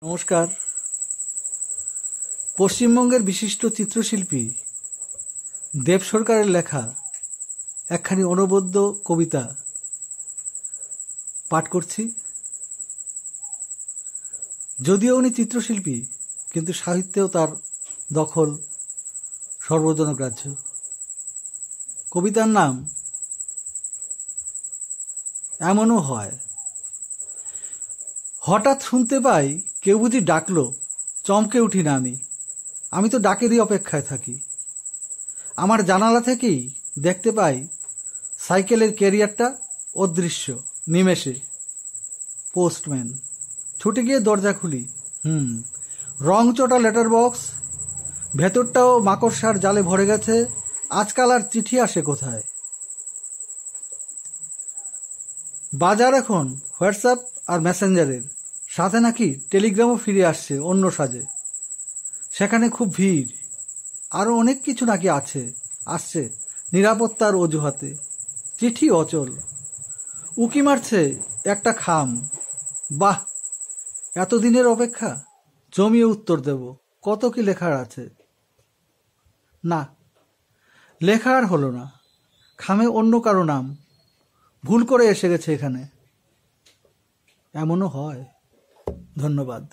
নমস্কার। পশ্চিমবঙ্গের বিশিষ্ট চিত্রশিল্পী দেব সরকারের লেখা একখানি অনবদ্য কবিতা পাঠ করছি। যদিও উনি চিত্রশিল্পী, কিন্তু সাহিত্যেও তার দখল সর্বজনগ্রাহ্য। কবিতার নাম এমনও হয়। হঠাৎ শুনতে পাই কেউ বুঝি ডাকলো, চমকে উঠি না আমি তো ডাকেরই অপেক্ষায় থাকি। আমার জানালা থেকেই দেখতে পাই সাইকেলের ক্যারিয়ারটা অদৃশ্য নিমেষে। পোস্টম্যান। ছুটে গিয়ে দরজা খুলি, রং চটা লেটার বক্স, ভেতরটাও মাকড়সার জালে ভরে গেছে। আজকাল আর চিঠি আসে কোথায়? বাজার এখন হোয়াটসঅ্যাপ আর মেসেঞ্জারের, সাথে নাকি টেলিগ্রামও ফিরে আসছে অন্য সাজে। সেখানে খুব ভিড়, আরও অনেক কিছু নাকি আসছে নিরাপত্তার অজুহাতে। চিঠি অচল, উকি মারছে একটা খাম। বাহ, এতদিনের অপেক্ষা, জমিয়ে উত্তর দেব। কত কি লেখার আছে। না, লেখা আর হলো না। খামে অন্য কারো নাম, ভুল করে এসে গেছে এখানে। এমনও হয়। ধন্যবাদ।